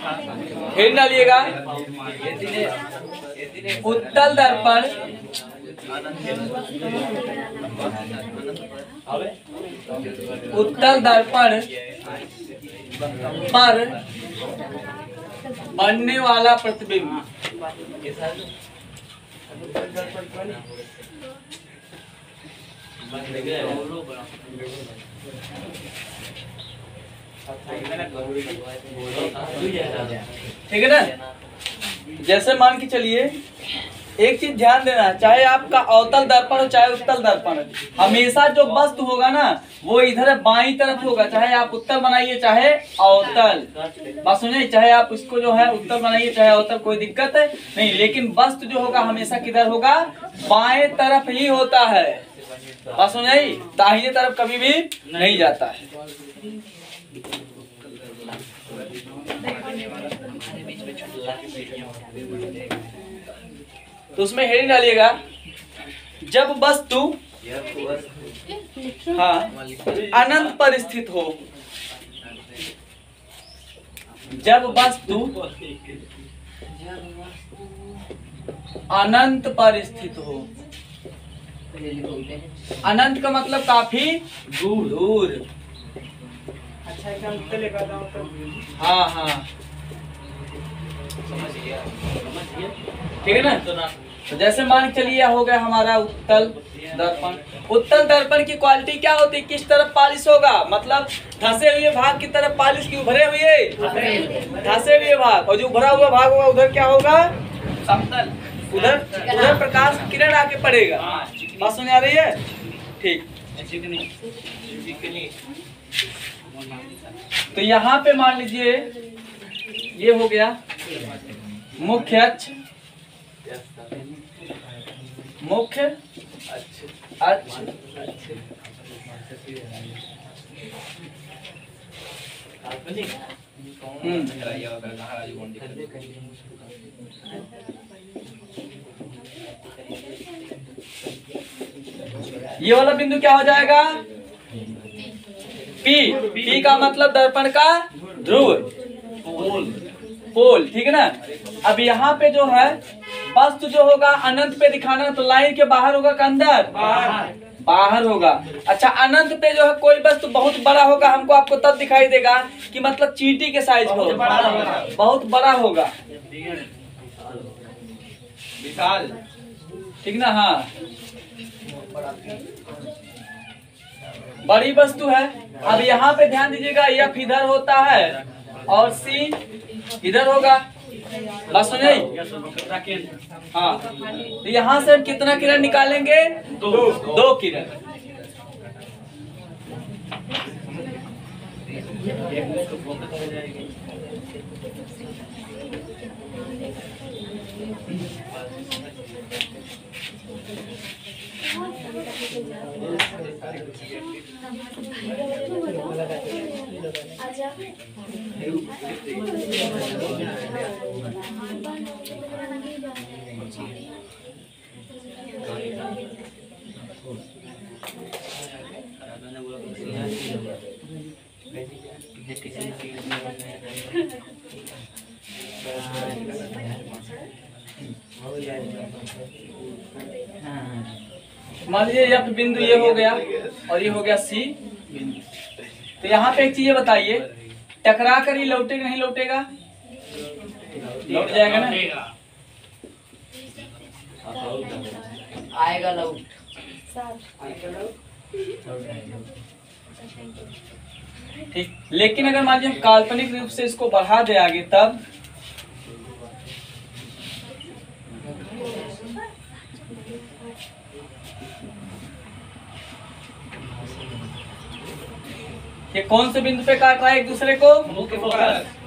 Heading डालिएगा उत्तल दर्पण पर बनने वाला प्रतिबिंब। ठीक है ना। जैसे मान के चलिए एक चीज ध्यान देना, चाहे आपका अवतल दर्पण हो चाहे उत्तल दर्पण हो, हमेशा जो वस्तु होगा ना वो इधर बाईं तरफ होगा, चाहे आप उत्तल बनाइए चाहे अवतल। बात समझे, चाहे आप इसको जो है उत्तल बनाइए चाहे अवतल, कोई दिक्कत है नहीं, लेकिन वस्तु जो होगा हमेशा किधर होगा, बाएं तरफ ही होता है। बात समझे, दाहिने तरफ कभी भी नहीं जाता है। तो उसमें हेडिंग डालिएगा जब वस्तु अनंत पर स्थित हो। जब वस्तु अनंत पर स्थित हो। अनंत का मतलब काफी दूर। अच्छा हाँ हाँ ठीक है ना। तो जैसे मान के चलिए हो गया हमारा उत्तल दर्पण। उत्तल दर्पण की क्वालिटी क्या होती है, किस तरफ पालिश होगा, मतलब धंसे हुए भाग की तरफ पालिश की, उभरे हुए धंसे हुए भाग, और जो उभरा हुआ भाग होगा उधर क्या होगा, समतल, उधर प्रकाश किरण आके पड़ेगा। बात समझ आ रही है, ठीक। तो यहाँ पे मान लीजिए ये हो गया मुख्य अक्ष, मुख्य अक्ष, ये वाला बिंदु क्या हो जाएगा, पी। पी का मतलब दर्पण का ध्रुव, पोल, ठीक है ना। अब यहाँ पे जो है वस्तु जो होगा अनंत पे दिखाना, तो लाइन के बाहर होगा कि अंदर, बाहर होगा। अच्छा, अनंत पे जो है कोई वस्तु बहुत बड़ा होगा, हमको आपको तब दिखाई देगा कि मतलब चींटी के साइज में बहुत बड़ा होगा, विशाल, ठीक ना। हाँ, बड़ी वस्तु है। अब यहाँ पे ध्यान दीजिएगा, एफ इधर होता है और सी इधर होगा। बात सुनिए, हाँ। तो यहाँ से हम कितना किरण निकालेंगे, दो किरण। मान लीजिए एफ बिंदु ये हो गया और ये हो गया सी बिंदु। तो यहाँ पे एक चीज बताइए, टकरा कर ही लौटेगा नहीं लौटेगा, लौट जाएगा ना, आएगा लौट। ठीक, लेकिन अगर मान लीजिए काल्पनिक रूप से इसको बढ़ा दे आगे, तब ये कौन से बिंदु पे काट रहा है एक दूसरे को,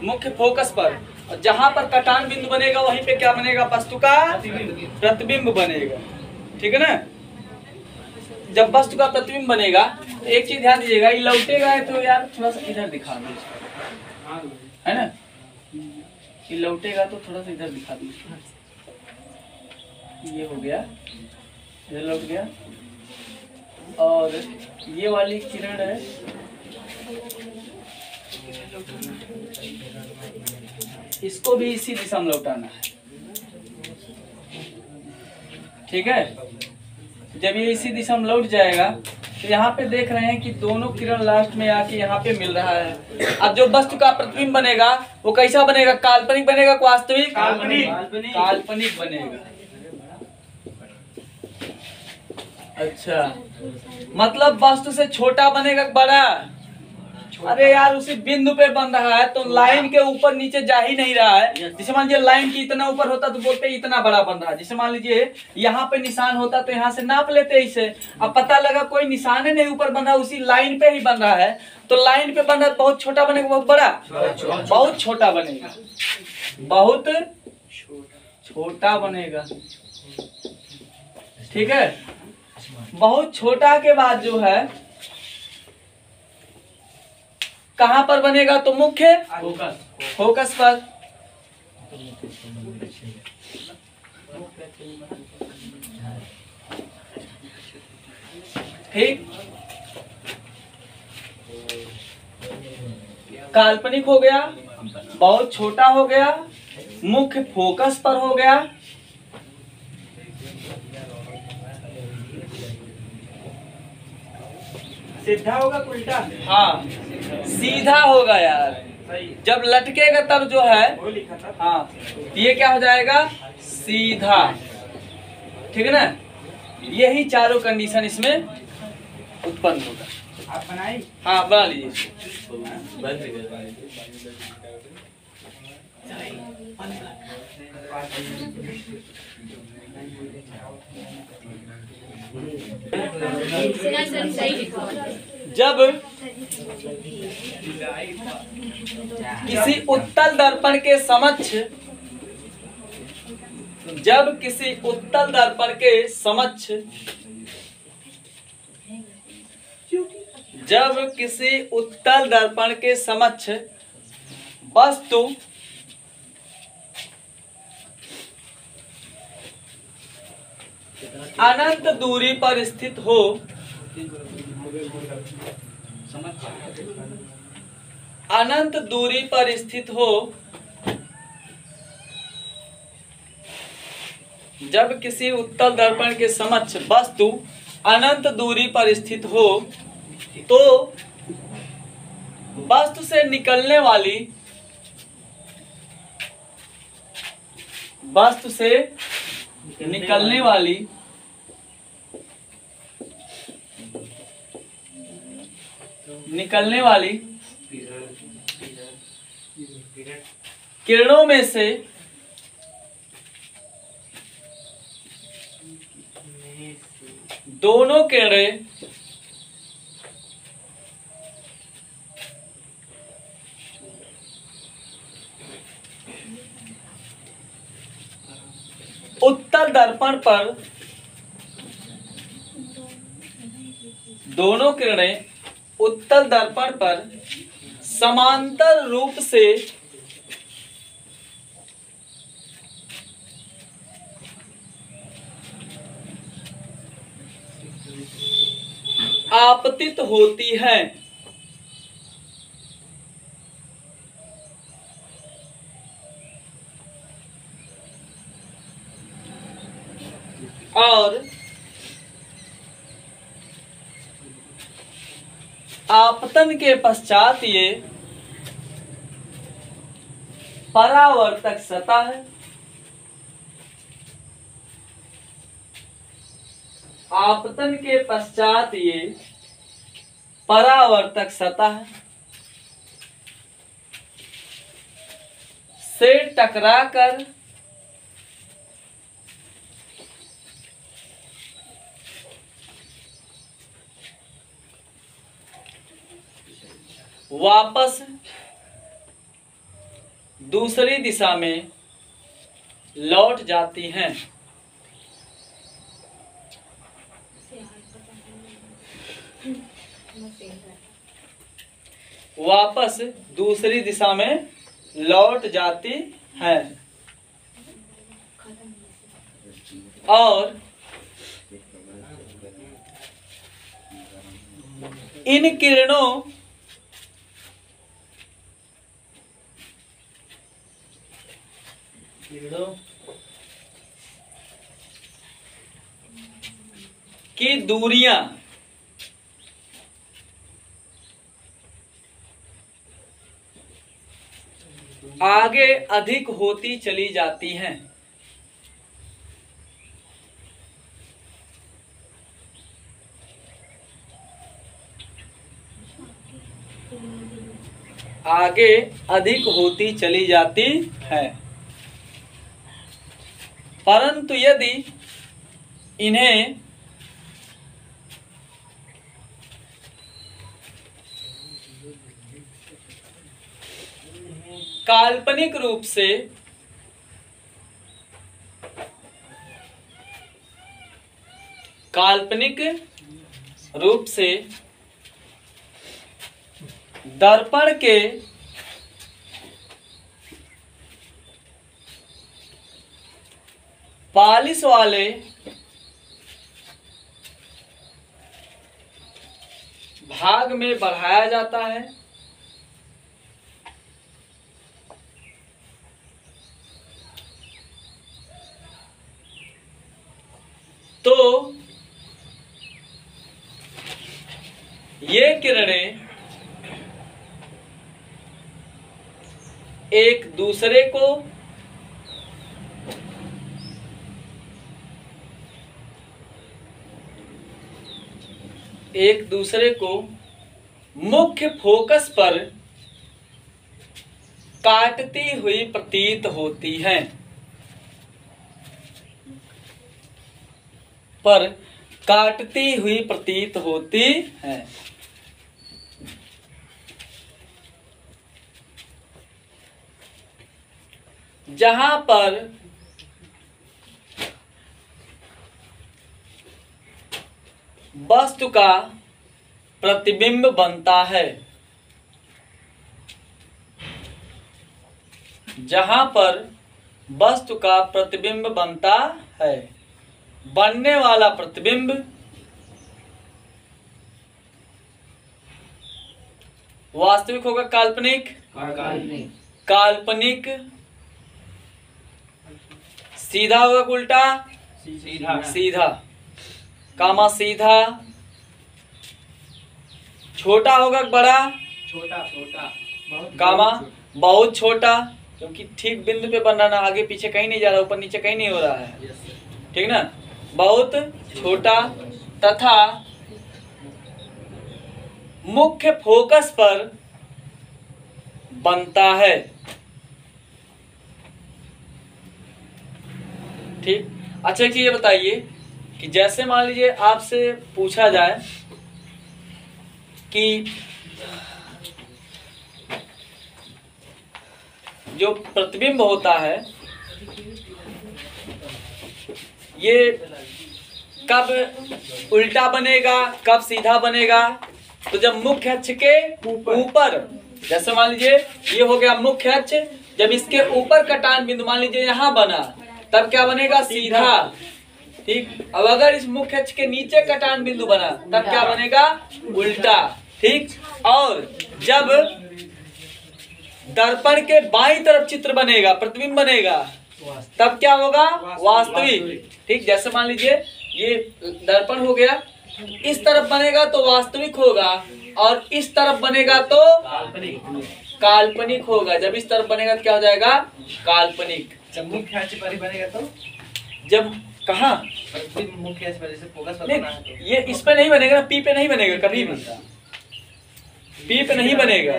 मुख्य फोकस पर। और जहां पर कटान बिंदु बनेगा वहीं पे क्या बनेगा, वस्तु का प्रतिबिंब बनेगा, ठीक है ना। जब वस्तु का प्रतिबिंब बनेगा तो एक चीज ध्यान दीजिएगा, ये लौटेगा तो यार थोड़ा सा इधर दिखा दो, है ना, ये लौटेगा तो थोड़ा सा इधर दिखा दो। ये हो गया, इधर लौट गया, और ये वाली किरण है इसको भी इसी दिशा में लौटाना है। ठीक है, जब ये इसी दिशा में लौट जाएगा तो यहाँ पे देख रहे हैं कि दोनों किरण लास्ट में आके यहाँ पे मिल रहा है। अब जो वस्तु का प्रतिबिंब बनेगा वो कैसा बनेगा? काल्पनिक बनेगा, वास्तविक? काल्पनिक बनेगा। अच्छा, मतलब वस्तु से छोटा बनेगा बड़ा? अरे यार, उसी बिंदु पे बन रहा है तो लाइन के ऊपर नीचे जा ही नहीं रहा है। जैसे मान लीजिए लाइन की इतना ऊपर होता तो बोलते इतना बड़ा बन रहा है। जैसे मान लीजिए यहाँ पे निशान होता तो यहाँ से नाप लेते इसे। अब पता लगा कोई निशान नहीं ऊपर बन रहा, उसी लाइन पे ही बन रहा है, तो लाइन पे बन रहा है बहुत छोटा बनेगा, बहुत बड़ा? बहुत छोटा बनेगा, बहुत छोटा बनेगा। ठीक है, बहुत छोटा के बाद जो है कहां पर बनेगा? तो मुख्य फोकस पर। ठीक, काल्पनिक हो गया, बहुत छोटा हो गया, मुख्य फोकस पर हो गया। सीधा होगा उल्टा? हाँ, सीधा होगा यार। जब लटकेगा तब जो है, हाँ, ये क्या हो जाएगा? सीधा। ठीक है ना, यही चारों कंडीशन इसमें उत्पन्न होगा। आप बनाई? हाँ, बना लीजिए। जब किसी उत्तल दर्पण के समक्ष, जब किसी उत्तल दर्पण के समक्ष, जब किसी उत्तल दर्पण के समक्ष वस्तु अनंत दूरी पर स्थित हो, अनंत दूरी पर स्थित हो, जब किसी उत्तल दर्पण के समक्ष वस्तु अनंत दूरी पर स्थित हो तो वस्तु से निकलने वाली, वस्तु से निकलने वाली किरणों में से दोनों किरणें उत्तल दर्पण पर, दोनों किरणें उत्तल दर्पण पर समांतर रूप से आपतित होती हैं और आपतन के पश्चात ये परावर्तक सतह, आपतन के पश्चात ये परावर्तक सतह से टकराकर वापस दूसरी दिशा में लौट जाती हैं। वापस दूसरी दिशा में लौट जाती हैं और इन किरणों की दूरियां आगे अधिक होती चली जाती हैं। आगे अधिक होती चली जाती है, परंतु यदि इन्हें काल्पनिक रूप से दर्पण के पालिश वाले भाग में बढ़ाया जाता है, तो ये किरणें एक दूसरे को मुख्य फोकस पर काटती हुई प्रतीत होती हैं, जहां पर वस्तु का प्रतिबिंब बनता है, बनने वाला प्रतिबिंब वास्तविक होगा काल्पनिक, सीधा होगा उल्टा सीधा, कामा सीधा, छोटा होगा बड़ा कामा बहुत छोटा, क्योंकि ठीक बिंदु पे बन रहा ना, आगे पीछे कहीं नहीं जा रहा, ऊपर नीचे कहीं नहीं हो रहा है, ठीक ना, बहुत छोटा, तथा मुख्य फोकस पर बनता है। ठीक। अच्छा एक चीज ये बताइए कि जैसे मान लीजिए आपसे पूछा जाए कि जो प्रतिबिंब होता है ये कब उल्टा बनेगा, कब सीधा बनेगा, तो जब मुख्य अक्ष के ऊपर, जैसे मान लीजिए ये हो गया मुख्य अक्ष, जब इसके ऊपर कटान बिंदु मान लीजिए यहाँ बना, तब क्या बनेगा सीधा। ठीक। अब अगर इस मुख्य अक्ष के नीचे कटान बिंदु बना, तब क्या बनेगा उल्टा। ठीक। और जब दर्पण के बाईं तरफ चित्र बनेगा, प्रतिबिंब बनेगा, तब क्या होगा वास्तविक। ठीक। जैसे मान लीजिए ये दर्पण हो गया, इस तरफ बनेगा तो वास्तविक होगा, और इस तरफ बनेगा तो काल्पनिक होगा। जब इस तरफ बनेगा तो क्या हो जाएगा काल्पनिक। जब मुख्य अक्ष पर बनेगा तो, जब कहाँ मुख्य अक्ष पर फोकस पर बना है, ये इस पे नहीं बनेगा ना, पी पे नहीं बनेगा, कभी भी पी पे नहीं बनेगा।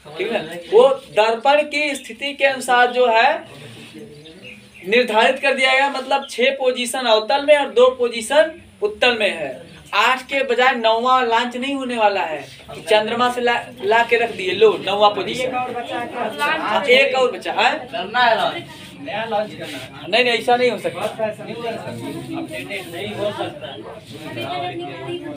ठीक है। वो दर्पण की स्थिति के अनुसार जो है निर्धारित कर दिया गया, मतलब 6 पोजीशन अवतल में और 2 पोजीशन उत्तल में है। 8 के बजाय 9वां लॉन्च नहीं होने वाला है कि चंद्रमा से ला के रख दिए, लो 9वां पोजीशन, एक और बचा है, नया लॉन्च करना है। नहीं ऐसा नहीं हो सकता। नहीं हो सकता।